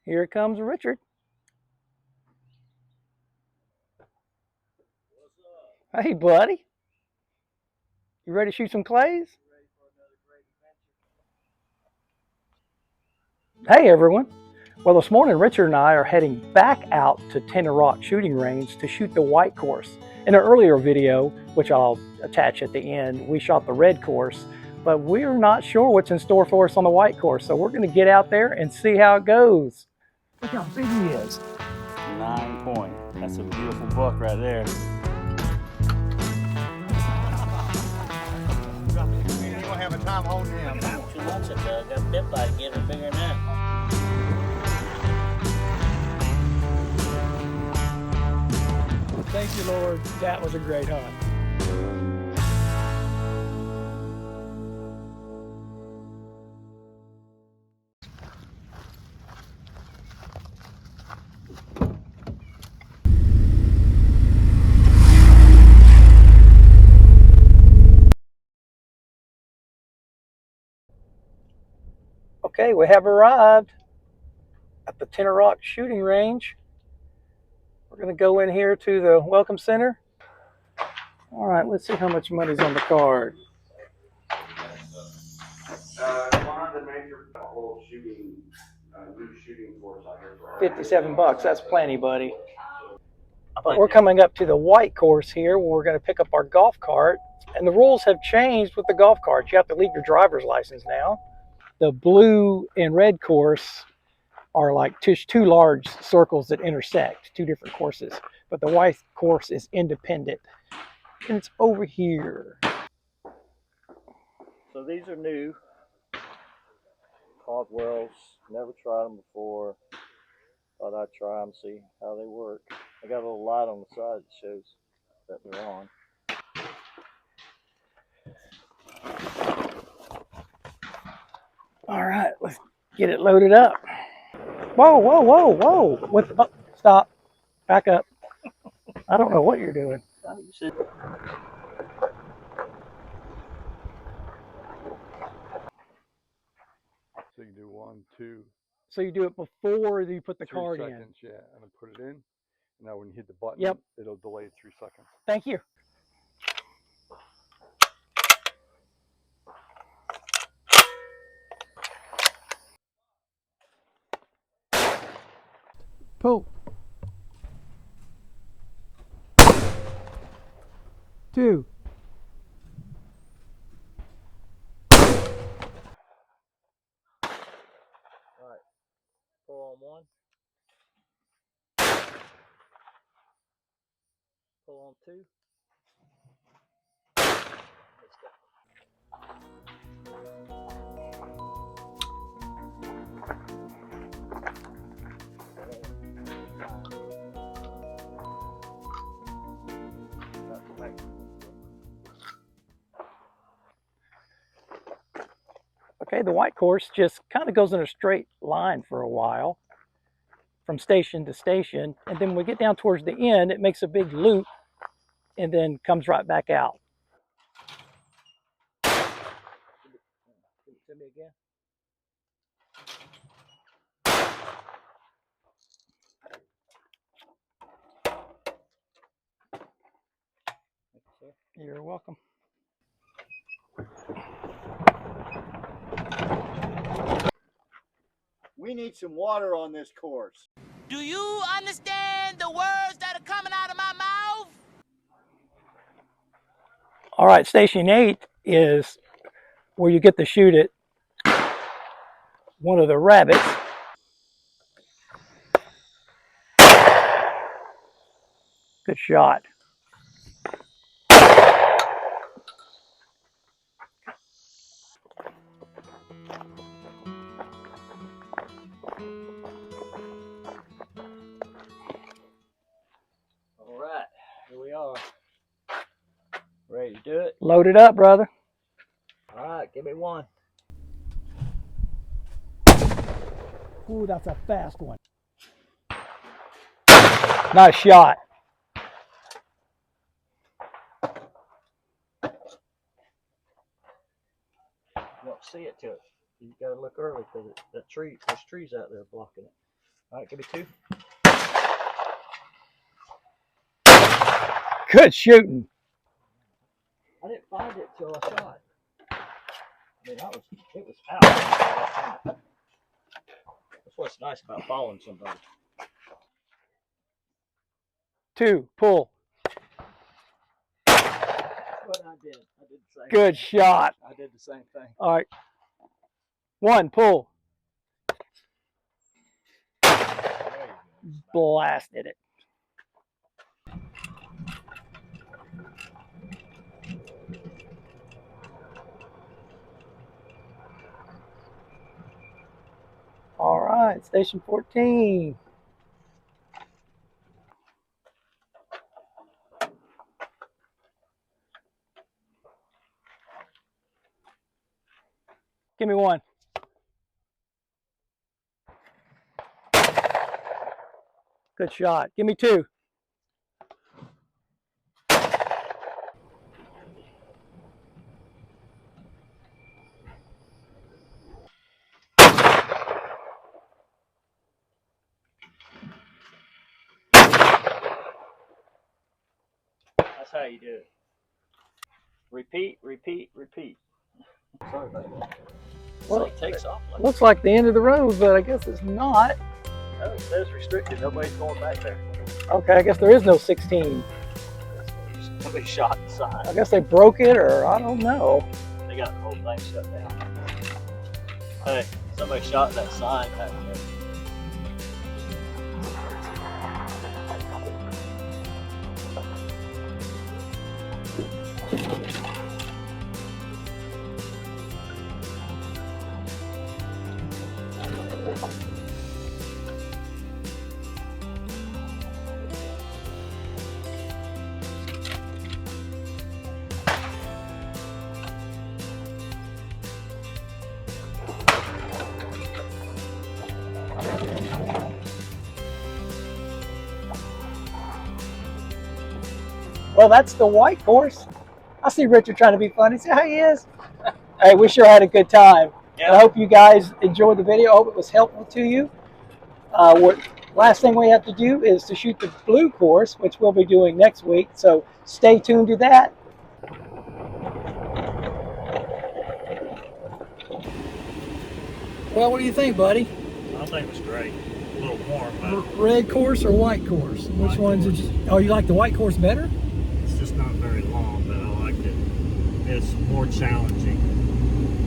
Here comes Richard. Hey, buddy. You ready to shoot some clays? Hey, everyone. Well, this morning, Richard and I are heading back out to Tenoroc Shooting Range to shoot the white course. In an earlier video, which I'll attach at the end, we shot the red course, but we're not sure what's in store for us on the white course. So we're going to get out there and see how it goes. Look how big he is. 9 point. That's a beautiful buck right there. You don't have a time holding him. 2 months ago, I got bit by it, getting bigger than that. Thank you, Lord. That was a great hunt. Okay, we have arrived at the Tenoroc Shooting Range. We're going to go in here to the Welcome Center. All right, let's see how much money's on the card. One of the major whole shooting, new shooting course out here for $57, that's plenty, buddy. But we're coming up to the white course here where we're going to pick up our golf cart. And the rules have changed with the golf cart. You have to leave your driver's license now. The blue and red course are like two large circles that intersect, two different courses. But the white course is independent. And it's over here. So these are new. Caldwells, never tried them before. Thought I'd try them, see how they work. I got a little light on the side that shows that they're on. All right, let's get it loaded up. Whoa, whoa, whoa, whoa. Stop. Back up. I don't know what you're doing. You should. So you do 1, 2, So you do it before you put the 3 card seconds, in. yeah, and then put it in. Now when you hit the button, Yep. It'll delay 3 seconds. Thank you. Pull. 2. Alright. Pull on 1. Pull on 2. Let's go. Okay, the white course just kind of goes in a straight line for a while from station to station. And then when we get down towards the end, it makes a big loop and then comes right back out. Give it to me again. Thank you, sir. You're welcome. We need some water on this course. Do you understand the words that are coming out of my mouth? All right, station 8 is where you get to shoot at one of the rabbits. Good shot. All right, here we are. Ready to do it? Load it up, brother. All right, give me 1. Ooh, that's a fast one. Nice shot. You don't see it till you gotta look early because there's trees out there blocking it. All right, give me 2. Good shooting. I didn't find it till I shot. I mean, it was out. That's what's nice about following somebody. 2, pull. That's what I did. I did the same Good thing. shot. I did the same thing. All right. 1, pull. Blasted it. All right, station 14. Give me 1. Good shot. Give me 2. That's how you do it. Repeat, repeat, repeat. Sorry about that. Well, It takes off. Like looks like the end of the road, but I guess it's not. no, it says restricted. Nobody's going back there. Okay, I guess there is no 16. Somebody shot the sign. I guess they broke it, or I don't know. They got the whole thing shut down. Hey, somebody shot that sign back there. Well, that's the white course. I see Richard trying to be funny. See how he is? Hey, we sure had a good time. Yeah. I hope you guys enjoyed the video. I hope it was helpful to you. Last thing we have to do is to shoot the blue course, which we'll be doing next week. So stay tuned to that. Well, what do you think, buddy? I think it was great. A little warm, but Red course or white course? Which ones did you? Oh, you like the white course better? it's just not very long, but I liked it. It's more challenging.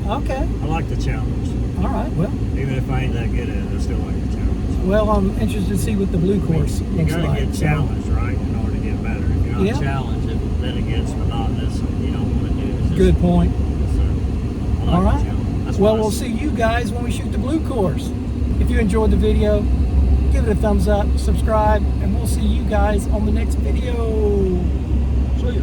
Okay. I like the challenge. All right. Well, Even if I ain't that good at it, I still like the challenge. well, I'm interested to see what the blue course You looks gotta like. get challenged, right, in order to get better. If you're not Yeah. challenged, then it gets monotonous and you don't want to do it. Good point. So, I like All the right. challenge. That's Well, why I we'll see you guys when we shoot the blue course. If you enjoyed the video, give it a thumbs up, subscribe, and we'll see you guys on the next video. See ya.